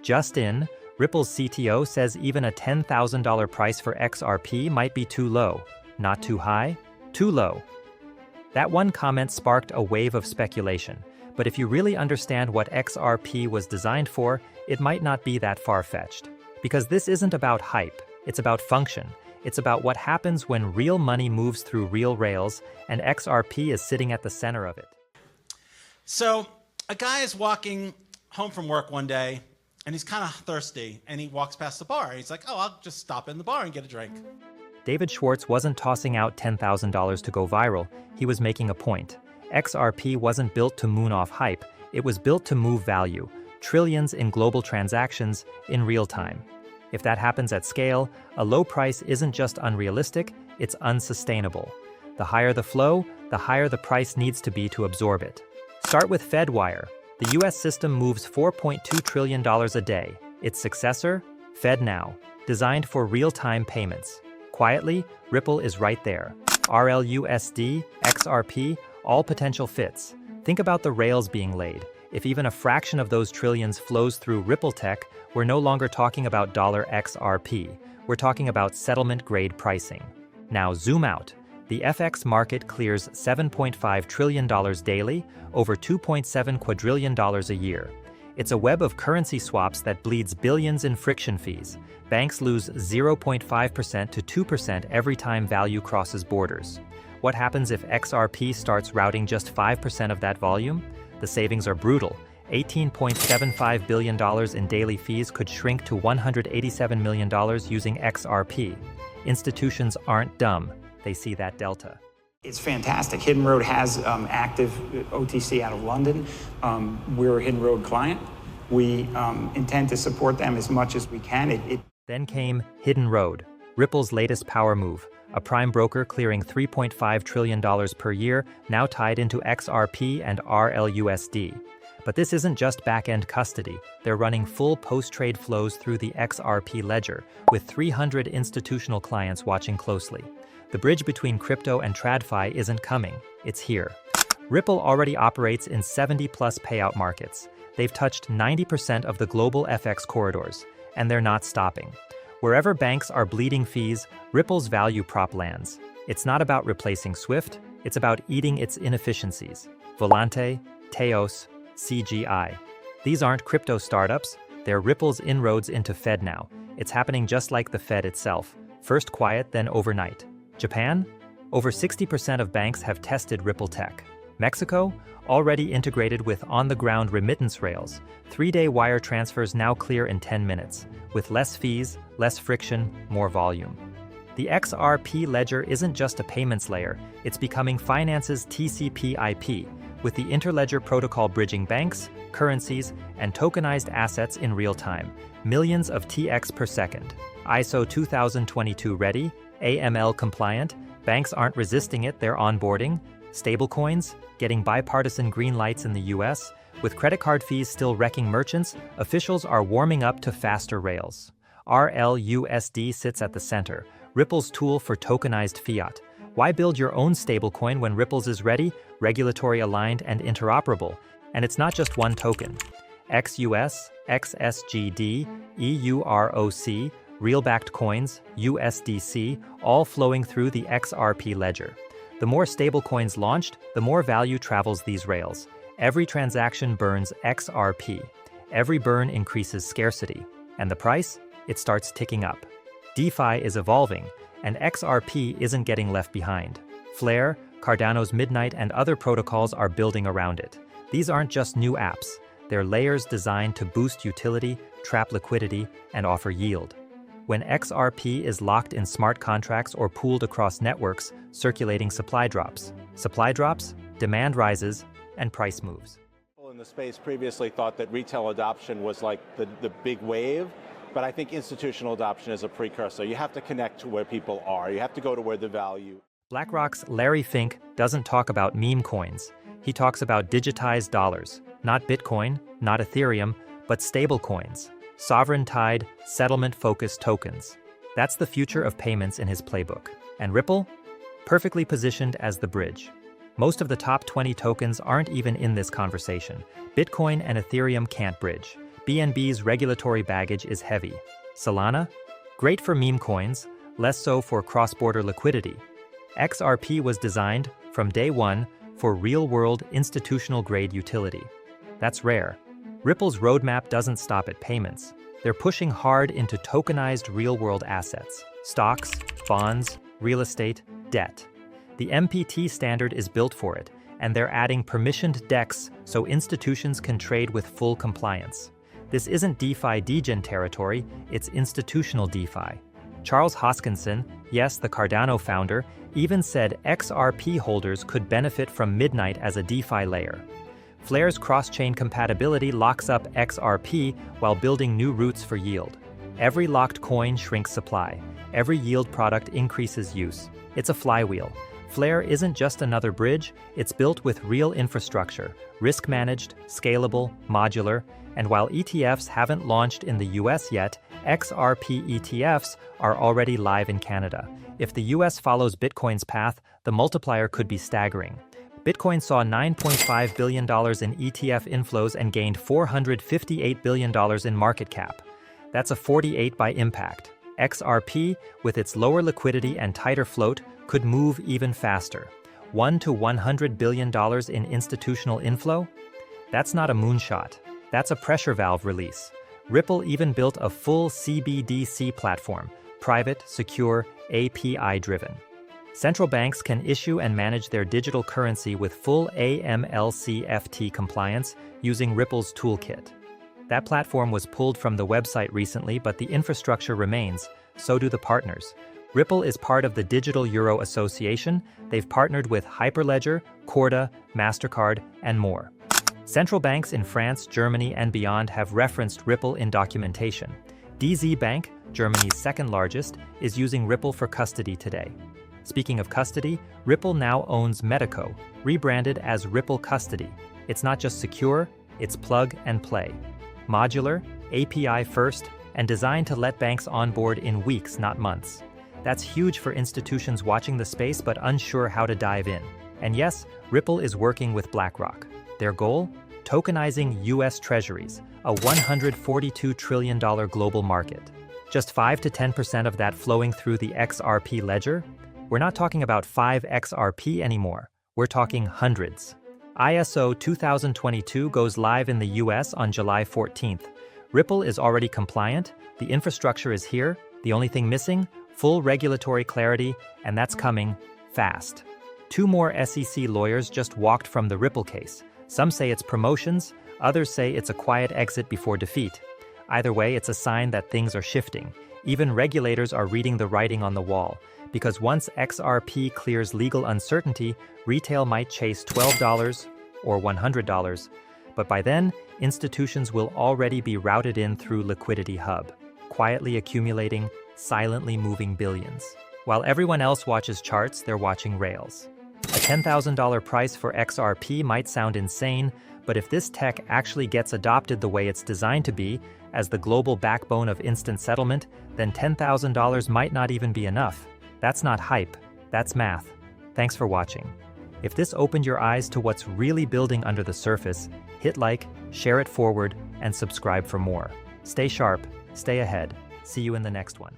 Just in, Ripple's CTO says even a $10,000 price for XRP might be too low. Not too high, too low. That one comment sparked a wave of speculation, but if you really understand what XRP was designed for, it might not be that far-fetched. Because this isn't about hype, it's about function. It's about what happens when real money moves through real rails, and XRP is sitting at the center of it. So, a guy is walking home from work one day, and he's kind of thirsty, and he walks past the bar. He's like, oh, I'll just stop in the bar and get a drink. David Schwartz wasn't tossing out $10,000 to go viral, he was making a point. XRP wasn't built to moon off hype, it was built to move value, trillions in global transactions in real time. If that happens at scale, a low price isn't just unrealistic, it's unsustainable. The higher the flow, the higher the price needs to be to absorb it. Start with FedWire. The US system moves $4.2 trillion a day. Its successor, FedNow, designed for real-time payments. Quietly, Ripple is right there. RLUSD, XRP, all potential fits. Think about the rails being laid. If even a fraction of those trillions flows through Ripple tech, we're no longer talking about $XRP. We're talking about settlement-grade pricing. Now zoom out. The FX market clears $7.5 trillion daily, over $2.7 quadrillion a year. It's a web of currency swaps that bleeds billions in friction fees. Banks lose 0.5% to 2% every time value crosses borders. What happens if XRP starts routing just 5% of that volume? The savings are brutal. $18.75 billion in daily fees could shrink to $187 million using XRP. Institutions aren't dumb. They see that delta. It's fantastic. Hidden Road has active OTC out of London. We're a Hidden Road client. We intend to support them as much as we can. Then came Hidden Road, Ripple's latest power move, a prime broker clearing $3.5 trillion per year, now tied into XRP and RLUSD. But this isn't just back-end custody. They're running full post-trade flows through the XRP ledger, with 300 institutional clients watching closely. The bridge between crypto and TradFi isn't coming, it's here. Ripple already operates in 70-plus payout markets. They've touched 90% of the global FX corridors, and they're not stopping. Wherever banks are bleeding fees, Ripple's value prop lands. It's not about replacing SWIFT, it's about eating its inefficiencies. Volante, Teos, CGI. These aren't crypto startups, they're Ripple's inroads into FedNow. It's happening just like the Fed itself, first quiet, then overnight. Japan? Over 60% of banks have tested Ripple tech. Mexico? Already integrated with on-the-ground remittance rails. 3-day wire transfers now clear in 10 minutes, with less fees, less friction, more volume. The XRP ledger isn't just a payments layer, it's becoming finance's TCP/IP, with the interledger protocol bridging banks, currencies, and tokenized assets in real time. Millions of TX per second. ISO 2022 ready, AML compliant, banks aren't resisting it, they're onboarding. Stablecoins, getting bipartisan green lights in the US. With credit card fees still wrecking merchants, officials are warming up to faster rails. RLUSD sits at the center, Ripple's tool for tokenized fiat. Why build your own stablecoin when Ripple's is ready, regulatory aligned, and interoperable? And it's not just one token. XUS, XSGD, EUROC, real-backed coins, USDC, all flowing through the XRP ledger. The more stablecoins launched, the more value travels these rails. Every transaction burns XRP. Every burn increases scarcity. And the price? It starts ticking up. DeFi is evolving, and XRP isn't getting left behind. Flare, Cardano's Midnight, and other protocols are building around it. These aren't just new apps. They're layers designed to boost utility, trap liquidity, and offer yield. When XRP is locked in smart contracts or pooled across networks, circulating supply drops. Supply drops, demand rises, and price moves. People in the space previously thought that retail adoption was like the big wave, but I think institutional adoption is a precursor. You have to connect to where people are. You have to go to where the value. BlackRock's Larry Fink doesn't talk about meme coins. He talks about digitized dollars, not Bitcoin, not Ethereum, but stable coins. Sovereign-tied, settlement-focused tokens. That's the future of payments in his playbook. And Ripple? Perfectly positioned as the bridge. Most of the top 20 tokens aren't even in this conversation. Bitcoin and Ethereum can't bridge. BNB's regulatory baggage is heavy. Solana? Great for meme coins, less so for cross-border liquidity. XRP was designed, from day one, for real-world, institutional-grade utility. That's rare. Ripple's roadmap doesn't stop at payments. They're pushing hard into tokenized real-world assets: stocks, bonds, real estate, debt. The MPT standard is built for it, and they're adding permissioned DEX so institutions can trade with full compliance. This isn't DeFi degen territory, it's institutional DeFi. Charles Hoskinson, yes, the Cardano founder, even said XRP holders could benefit from Midnight as a DeFi layer. Flare's cross-chain compatibility locks up XRP while building new routes for yield. Every locked coin shrinks supply. Every yield product increases use. It's a flywheel. Flare isn't just another bridge, it's built with real infrastructure, risk-managed, scalable, modular, and while ETFs haven't launched in the US yet, XRP ETFs are already live in Canada. If the US follows Bitcoin's path, the multiplier could be staggering. Bitcoin saw $9.5 billion in ETF inflows and gained $458 billion in market cap. That's a 48 by impact. XRP, with its lower liquidity and tighter float, could move even faster. $1 to $100 billion in institutional inflow? That's not a moonshot. That's a pressure valve release. Ripple even built a full CBDC platform, private, secure, API-driven. Central banks can issue and manage their digital currency with full AML-CFT compliance using Ripple's toolkit. That platform was pulled from the website recently, but the infrastructure remains, so do the partners. Ripple is part of the Digital Euro Association. They've partnered with Hyperledger, Corda, MasterCard, and more. Central banks in France, Germany, and beyond have referenced Ripple in documentation. DZ Bank, Germany's second largest, is using Ripple for custody today. Speaking of custody, Ripple now owns Medico, rebranded as Ripple Custody. It's not just secure, it's plug and play. Modular, API first, and designed to let banks onboard in weeks, not months. That's huge for institutions watching the space but unsure how to dive in. And yes, Ripple is working with BlackRock. Their goal? Tokenizing US Treasuries, a $142 trillion global market. Just 5 to 10% of that flowing through the XRP ledger? We're not talking about 5 XRP anymore. We're talking hundreds. ISO 2022 goes live in the US on July 14th. Ripple is already compliant, the infrastructure is here, the only thing missing? Full regulatory clarity, and that's coming fast. 2 more SEC lawyers just walked from the Ripple case. Some say it's promotions, others say it's a quiet exit before defeat. Either way, it's a sign that things are shifting. Even regulators are reading the writing on the wall, because once XRP clears legal uncertainty, retail might chase $12 or $100, but by then, institutions will already be routed in through Liquidity Hub, quietly accumulating, silently moving billions. While everyone else watches charts, they're watching rails. A $10,000 price for XRP might sound insane, but if this tech actually gets adopted the way it's designed to be, as the global backbone of instant settlement, then $10,000 might not even be enough. That's not hype, that's math. Thanks for watching. If this opened your eyes to what's really building under the surface, hit like, share it forward, and subscribe for more. Stay sharp, stay ahead. See you in the next one.